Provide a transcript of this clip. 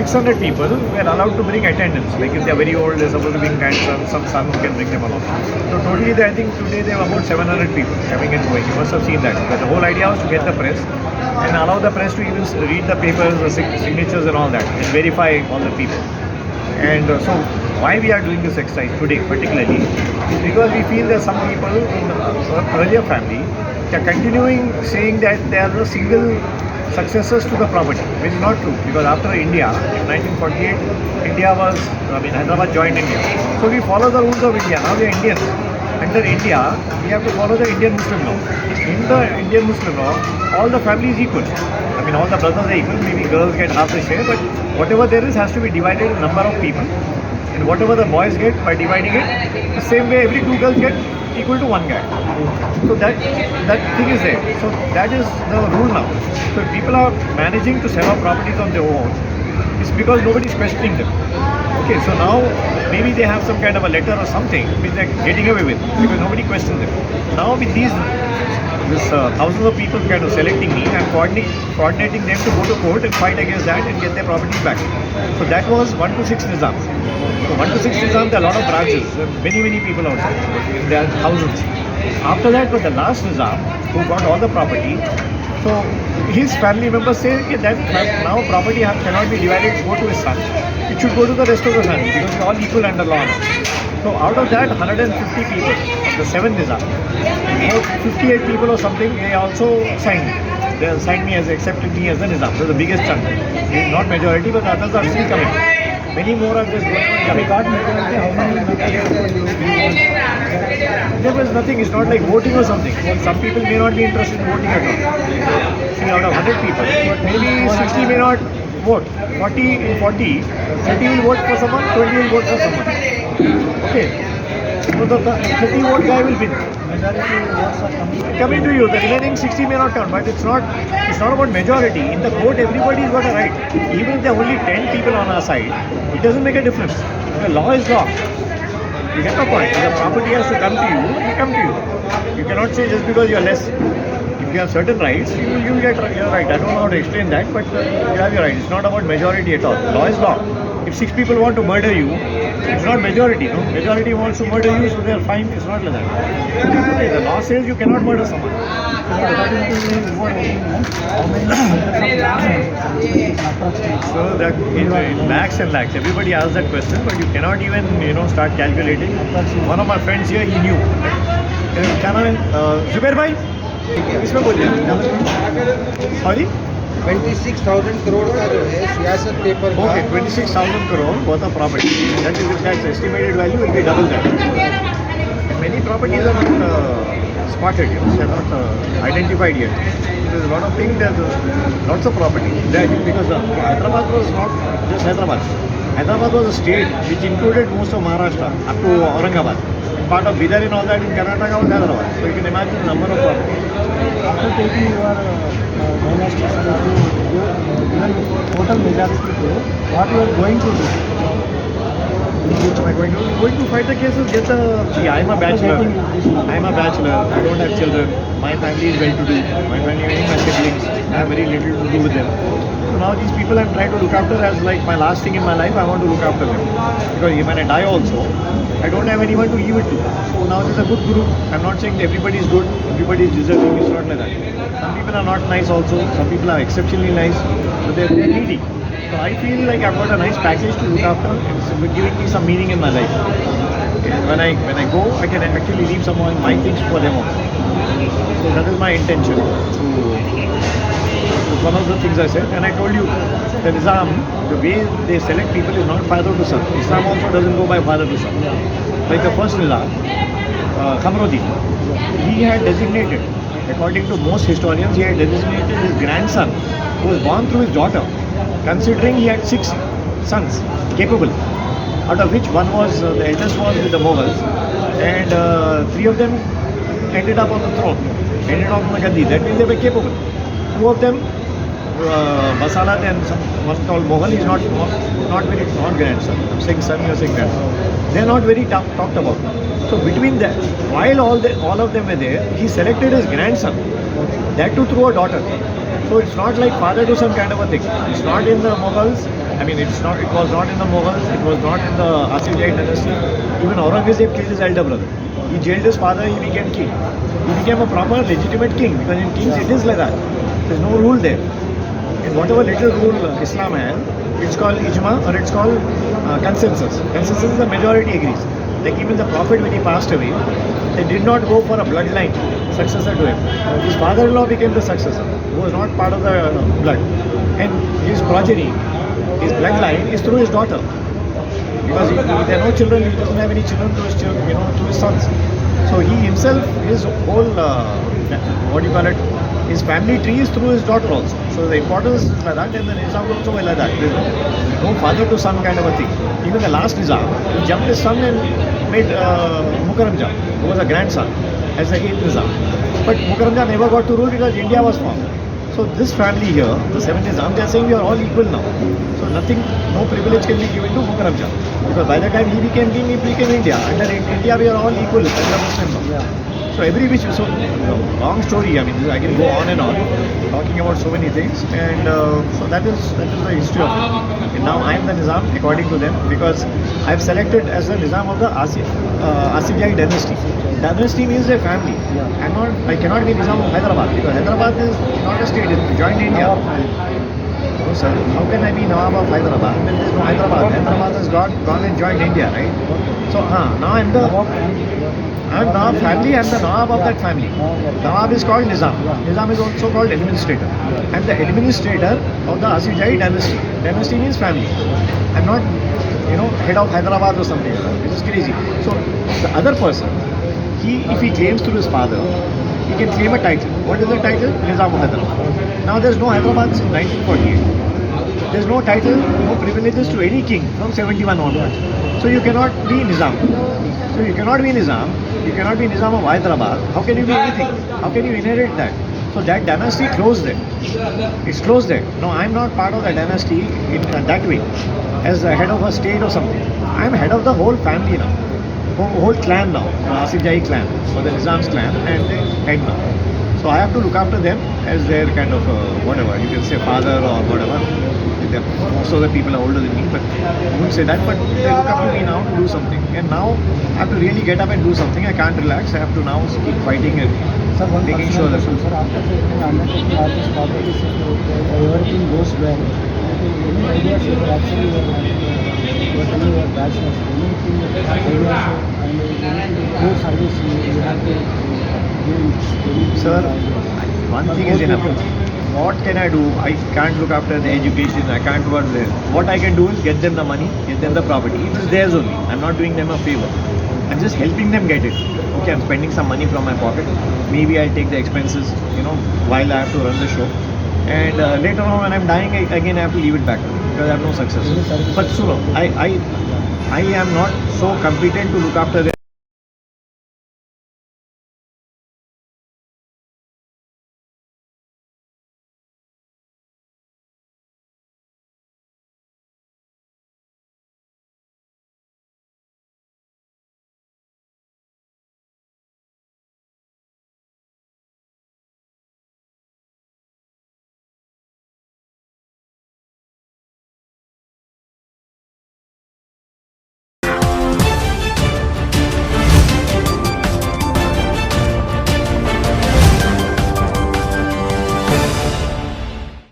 600 people were allowed to bring attendants. Like if they are very old, they're supposed to bring grandsons, some son who can bring them along. So totally, I think today they have about 700 people coming and going. You must have seen that. But the whole idea was to get the press and allow the press to even read the papers, the signatures and all that, and verify all the people. And so why we are doing this exercise today particularly is because we feel that some people in the earlier family are continuing saying that they are the single successors to the property, which is not true, because after India in 1948, Hyderabad joined India. So we follow the rules of India. Now we are Indians. Under India, we have to follow the Indian Muslim law. In the Indian Muslim law, all the family is equal. I mean, all the brothers are equal. Maybe girls get half the share, but whatever there is has to be divided in number of people. And whatever the boys get, by dividing it, the same way every two girls get equal to one guy. So that thing is there. So that is the rule now. So if people are managing to sell off properties on their own, it's because nobody is questioning them. Okay, so now maybe they have some kind of a letter or something which they're getting away with because nobody questions them. Now with this thousands of people kind of selecting me and coordinating them to go to court and fight against that and get their properties back. So that was 1 to 6 Nizam. So 1 to 6 Nizam, there are a lot of branches. There are many people out there. There are thousands. After that was the last Nizam who got all the property. So his family members say that now property cannot be divided to go to his son. It should go to the rest of the family because we are all equal under law. So out of that 150 people of the 7th Nizam, 58 people or something, they also signed me. They signed me accepted me as the Nizam. So the biggest chunk. Not majority, but others are still coming. Many more are just going on coming. There was nothing, it's not like voting or something. Some people may not be interested in voting at all. See, out of 100 people, maybe 60 may not vote. 40 in 40, 30 will vote for someone, 20 will vote for someone. Okay. So the 30 vote guy will win. Coming to you, the remaining 60 may not count, but it's not about majority. In the court, everybody's got a right. Even if there are only 10 people on our side, it doesn't make a difference. The law is law. You get the point. If the property has to come to you, it will come to you. You cannot say just because you are less. If you have certain rights, you will get your right. I don't know how to explain that, but you have your right. It's not about majority at all. Law is law. If 6 people want to murder you, it's not majority, no? Majority wants to murder you, so they are fine. It's not like that. The law says you cannot murder someone. So that in lakhs and lakhs. Everybody asks that question, but you cannot even start calculating. One of my friends here, he knew. Can I, Zubair bhai? इसमें बोलिए. Sorry? 26,000 crore का जो है सियासत paper का. Okay, 26,000 crore worth of property. That is, if that's estimated value, will be double that. Many properties are not spotted, they are not identified yet. There's a lot of things, there's lots of property. Because Hyderabad was not just Hyderabad. Hyderabad was a state which included most of Maharashtra up to Aurangabad. Part of Bidar and all that in Karnataka was Hyderabad. So you can imagine the number of properties. After taking your dynasty, total majority, what you are going to do? Which am I going to do? Going to fight the cases, get the... See, I am a bachelor. I don't have children. My family is well-to-do. My family, my siblings, I have very little to do with them. So now these people I'm trying to look after as like my last thing in my life, I want to look after them. Because when I die also, I don't have anyone to give it to. So now this is a good group. I'm not saying that everybody is good, everybody is deserving, it's not like that. Some people are not nice also, some people are exceptionally nice, but they're needy. So I feel like I've got a nice package to look after. It's giving me some meaning in my life. When I go, I can actually leave some of my things for them also. So that is my intention. One of the things I said, and I told you, the Nizam, the way they select people is not father to son. Islam also doesn't go by father to son. Like the first Nizam, Khamruddin, he had designated, according to most historians, he had designated his grandson, who was born through his daughter, considering he had 6 sons capable, out of which one was, the eldest was with the Mughals, and 3 of them ended up on the throne, ended up on the Gandhi. That means they were capable. 2 of them, Basalat and one called Moghul, is not grandson. I'm saying son, you're saying grandson. They're not very talked about. So between them, while all of them were there, he selected his grandson. That too through a daughter. So it's not like father to son kind of a thing. It's not in the Mughals, I mean, it's not. It was not in the Mughals. It was not in the Asaf Jahi Dynasty. Even Aurangzeb killed his elder brother. He jailed his father. He became king. He became a proper, legitimate king because in kings it is like that. There's no rule there. In whatever little rule Islam has, it's called ijma or it's called consensus. Consensus is the majority agrees. Like even the Prophet when he passed away, they did not go for a bloodline successor to him. His father-in-law became the successor, who was not part of the blood. And his progeny, his bloodline is through his daughter. Because there are no children, he doesn't have any children to his children, to his sons. So he himself, his whole, what do you call it, his family tree is through his daughter also. So the importance is like that, and the Nizam also like that. There's no father to son kind of a thing. Even the last Nizam, he jumped his son and made Mukarram Jah, who was a grandson, as the 8th Nizam. But Mukarram Jah never got to rule because India was formed. So this family here, the 7th Nizam, they are saying we are all equal now. So nothing, no privilege can be given to Mukarram Jah. Because by the time he became king, he became India. Under India, we are all equal as a Muslim now. So every which, so long story. I mean, I can go on and on, talking about so many things, and so that is the history of it. And now I am the Nizam according to them because I have selected as the Nizam of the Asaf Jahi Dynasty. Dynasty means a family. I cannot be Nizam of Hyderabad because Hyderabad is not a state; it's joined India. No sir, how can I be Nawab of Hyderabad when there is no Hyderabad? Hyderabad has gone and joined India, right? So now I'm Nawab family, I'm the Nawab of that family. Nawab is called Nizam. Nizam is also called administrator. I'm the administrator of the Asaf Jahi Dynasty. Dynasty means family. I'm not, head of Hyderabad or something like that. This is crazy. So the other person, if he claims through his father, he can claim a title. What is the title? Nizam of Hyderabad. Now there's no Hyderabad since 1948. There's no title, no privileges to any king from 71 onwards. So you cannot be Nizam. So you cannot be Nizam. You cannot be Nizam of Hyderabad. How can you be anything? How can you inherit that? So that dynasty closed there. It's closed there. No, I'm not part of the dynasty in that way, as the head of a state or something. I'm head of the whole family now, whole clan now, the Asaf Jahi clan, or the Nizam's clan, and the head now. So I have to look after them as their kind of whatever, you can say father or whatever. Most of the people are older than me, but I wouldn't say that, but they look up to me now to do something. And now I have to really get up and do something. I can't relax. I have to now keep fighting and making sure that... Sir, after taking undertaking all these properties, if everything goes well, any ideas if actually you are doing your bachelor's, anything ideas and anything good service you have to give? Sir, one thing is enough. What can I do? I can't look after the education. I can't work there. What I can do is get them the money, get them the property. It is theirs only. I'm not doing them a favor. I'm just helping them get it. Okay, I'm spending some money from my pocket. Maybe I'll take the expenses, while I have to run the show. And later on when I'm dying, again I have to leave it back because I have no success. But I am not so competent to look after them.